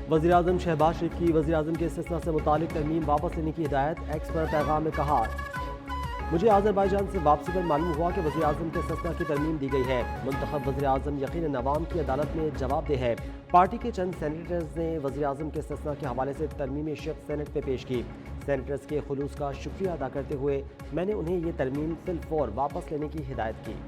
वज़ीर-ए-आज़म शहबाज शरीफ की वज़ीर-ए-आज़म के इस्तिस्ना से मुतालिक तरमीम वापस लेने की हिदायत। एक्स पर पैगाम में कहा, मुझे आज़रबाईजान से वापसी पर मालूम हुआ कि वज़ीर-ए-आज़म के इस्तिस्ना की तरमीम दी गई है। मुंतखब वज़ीर-ए-आज़म यकीनन अवाम की अदालत में जवाबदेह है। पार्टी के चंद सेनेटर्स ने वज़ीर-ए-आज़म के इस्तिस्ना के हवाले से तरमीम शिक सेनेट में पेश की। सेनेटर्स के खुलूस का शुक्रिया अदा करते हुए मैंने उन्हें ये तरमीम फिलफौर वापस लेने की हिदायत की।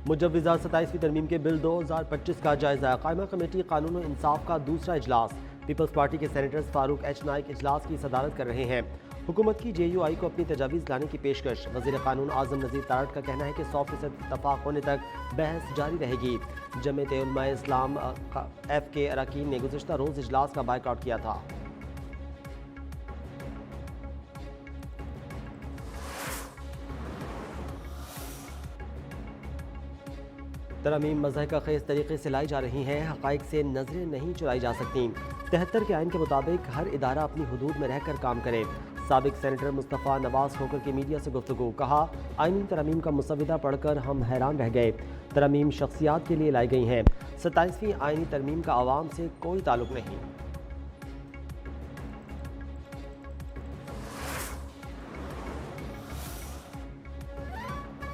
मुजव्विज़ा 27वीं तरमीम के बिल 2025 का जायजा। कायमा कमेटी कानून और इंसाफ का दूसरा इजलास। पीपल्स पार्टी के सेनेटर्स फारूक एच नाइक इजलास की सदारत कर रहे हैं। हुकूमत की JUI को अपनी तजावीज़ लाने की पेशकश। वज़ीर कानून आज़म नज़ीर तारड़ का कहना है कि 100% इत्तफाक होने तक बहस जारी रहेगी। जमीयत उलमाए इस्लाम F के अरकान ने गुज़िश्ता रोज़ इजलास का बायकॉट किया था। तरमीम मज़हक़ खेज़ तरीके से लाई जा रही हैं, हक़ाइक़ से नज़रें नहीं चुराई जा सकती। 73 के आइन के मुताबिक हर इदारा अपनी हुदूद में रहकर काम करे। साबिक सेनेटर मुस्तफ़ा नवाज़ खोकर की मीडिया से गुफ्तगू। कहा, आइनी तरमीम का मुसविदा पढ़कर हम हैरान रह गए। तरमीम शख्सियात के लिए लाई गई हैं। 27वीं आइनी तरमीम का आवाम से कोई ताल्लुक़ नहीं।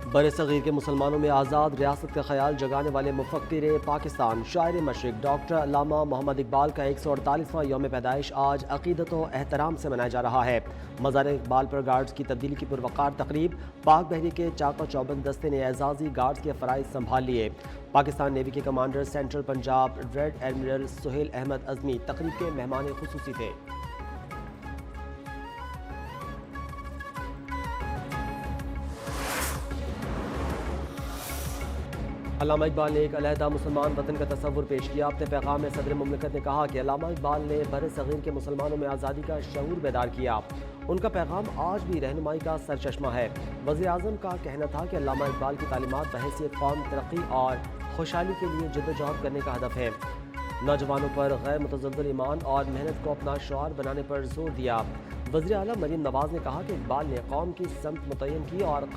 बरसगीर के मुसलमानों में आज़ाद रियासत का ख्याल जगाने वाले मुफक्किर पाकिस्तान शायर मशरिक़ डॉक्टर अल्लामा मोहम्मद इकबाल का 148वां यौम पैदाइश आज अक़ीदत व एहतराम से मनाया जा रहा है। मज़ार इकबाल पर गार्ड्स की तब्दीली की पुरवकार तकरीब। पाक बहरी के चाका चौबंद दस्ते ने एजाज़ी गार्ड्स के फ़राइज़ संभाल लिए। पाकिस्तान नेवी के commander central Punjab rear admiral Suhail Ahmed Azmi तकरीब के मेहमान खुसूसी थे। अल्लामा इकबाल ने एक अलहदा मुसलमान वतन का तस्वुर पेश किया। अपने पैगाम में सदर मुमलिकत ने कहा कि अल्लामा इकबाल ने बर सग़ीर के मुसलमानों में आज़ादी का शऊर बेदार किया। उनका पैगाम आज भी रहनुमाई का सरचश्मा है। वज़ीर-ए-आज़म का कहना था कि अल्लामा इकबाल की तालीमात बहैसियत कौम तरक्की और खुशहाली के लिए जद्दोजहद करने का हदफ है। नौजवानों पर गैर मुतज़ल्ज़िल ईमान और मेहनत को अपना शौर बनाने पर जोर दिया। वज़ीर आला मरीम नवाज़ ने कहा कि इकबाल ने कौम की समत मुतय्यन की और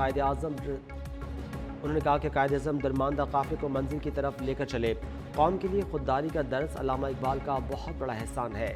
उन्होंने कहा कि कायद-ए-आज़म दरमानदा काफ़िले को मंजिल की तरफ लेकर चले। कौम के लिए खुददारी का दर्स अल्लामा इकबाल का बहुत बड़ा एहसान है।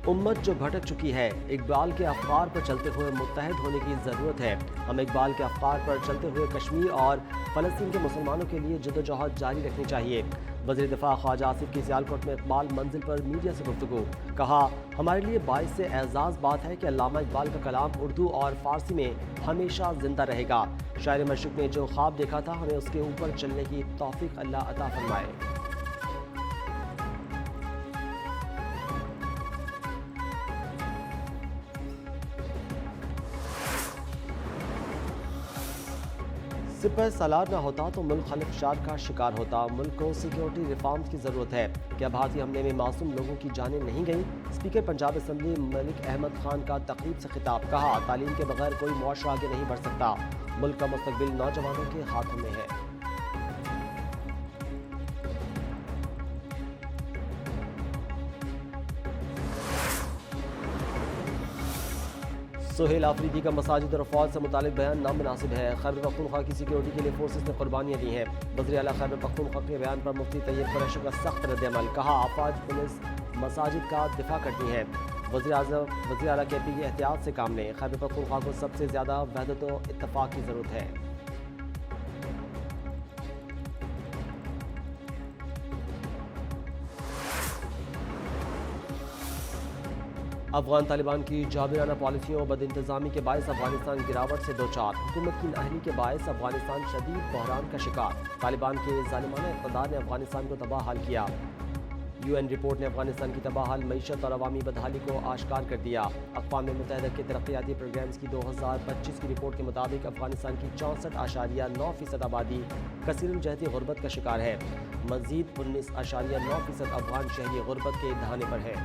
उम्मत जो भटक चुकी है, इकबाल के अफ़कार पर चलते हुए मुत्तहद होने की ज़रूरत है। हमें इकबाल के अफ़कार पर चलते हुए कश्मीर और फ़लस्तीन के मुसलमानों के लिए जद्दोजहद जारी रखनी चाहिए। वज़ीर दिफ़ा ख्वाजा आसिफ की सियालकोट में इकबाल मंजिल पर मीडिया से गुफ्तगू। कहा, हमारे लिए बाइस से एज़ाज़ बात है कि अल्लामा इकबाल का कलाम उर्दू और फ़ारसी में हमेशा ज़िंदा रहेगा। शायर मशरिक़ ने जो ख्वाब देखा था, हमें उसके ऊपर चलने की तौफ़ीक़ अल्लाह अता फ़रमाए। सिपह सालार न होता तो मुल्क खलफशार का शिकार होता। मुल्क को सिक्योरिटी रिफॉर्म्स की ज़रूरत है। क्या भारतीय हमले में मासूम लोगों की जानें नहीं गईं? स्पीकर पंजाब असम्बली मलिक अहमद खान का तकरीब से खिताब। कहा, तालीम के बगैर कोई मुआशरा आगे नहीं बढ़ सकता। मुल्क का मुस्तकबिल नौजवानों के हाथों में है। सुहेल आफरीदी का मसाजिद और फौज से मुतालिक बयान नामुनासिब है। खैबर पख्तूनख्वा की सिक्योरिटी के लिए फोर्सेस ने कुर्बानियाँ दी हैं। वज़ीर आला खैबर पख्तूनख्वा के बयान पर मुफ्ती तैयब कुरैशी का सख्त रद्द-ए-अमल। कहा, अफवाज पुलिस मसाजिद का दिफा करती है। वज़ीर आला KP एहतियात से काम लें। खैबर पख्तूनख्वा को सबसे ज़्यादा वहदत व इत्तफाक की ज़रूरत है। अफगान तालिबान की जाबिराना पॉलिसियों और बदइंतज़ामी के बायस अफगानिस्तान गिरावट से दो चार। हुकूमत की नाअहली के बायस अफगानिस्तान शदीद बहरान का शिकार। तालिबान के ज़ालिमाना इक़्तिदार ने अफगानिस्तान को तबाह हाल किया। UN रिपोर्ट ने अफगानिस्तान की तबाह हाल मईशत और अवामी बदहाली को आश्कार कर दिया। अक़वाम मुत्तहिदा के तरक्याती प्रोग्राम्स की 2025 की रिपोर्ट के मुताबिक अफगानिस्तान की 64.9% आबादी कसीरुल-जहती गुर्बत का शिकार है। मज़ीद 19.9% अफगान शहरी गुर्बत के दहाने पर है।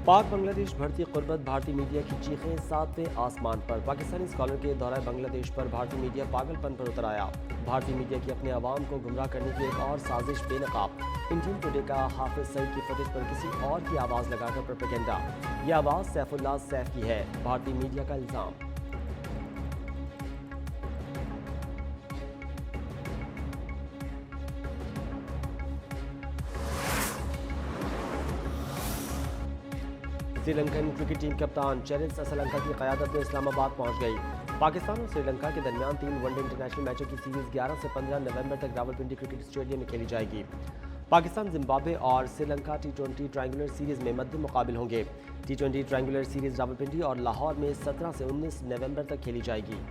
पाक बांग्लादेश बढ़ती गुर्बत, भारतीय मीडिया की चीखें 7वें आसमान पर। पाकिस्तानी स्कॉलर के दौरा बांग्लादेश पर भारतीय मीडिया पागलपन पर उतर आया। भारतीय मीडिया की अपने आवाम को गुमराह करने की एक और साजिश बेनकाब। इंडियन टुडे का हाफिज सईद की फुटेज पर किसी और की आवाज़ लगाकर प्रोपेगेंडा। यह आवाज़ सैफुल्लाह सैफ की है, भारतीय मीडिया का इल्ज़ाम। श्रीलंकन क्रिकेट टीम कप्तान चेरिस असलंका की क़यादत में इस्लामाबाद पहुंच गई। पाकिस्तान और श्रीलंका के दरमियान 3 वनडे इंटरनेशनल मैचों की सीरीज़ 11 से 15 नवंबर तक रावलपिंडी क्रिकेट स्टेडियम में खेली जाएगी। पाकिस्तान, जिम्बाब्वे और श्रीलंका T20 ट्रायंगुलर सीरीज़ में मद्दे मुकाबिल होंगे। T20 ट्रायंगुलर सीरीज़ रावलपिंडी और लाहौर में 17 से 19 नवंबर तक खेली जाएगी।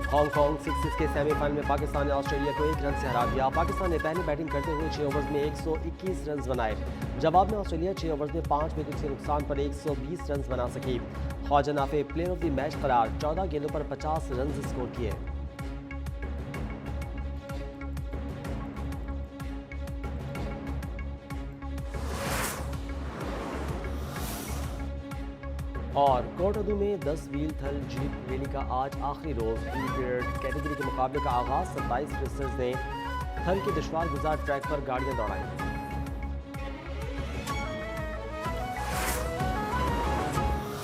हांगकांग 6-6 के सेमीफाइनल में पाकिस्तान ने ऑस्ट्रेलिया को 1 रन से हरा दिया। पाकिस्तान ने पहले बैटिंग करते हुए 6 ओवर्स में 121 रन बनाए। जवाब में ऑस्ट्रेलिया 6 ओवर्स में 5 विकेट के नुकसान पर 120 रन बना सकी। Khawaja Nafay player of the match करार, 14 गेंदों पर 50 रन स्कोर किए। और कोटअदू में 10 व्हील थल जीप रैली का आज आखिरी रोज। कैटेगरी के मुकाबले का आगाज 27 रेसर्स ने थल के दुश्वार गुजार ट्रैक पर गाड़ियां दौड़ाई।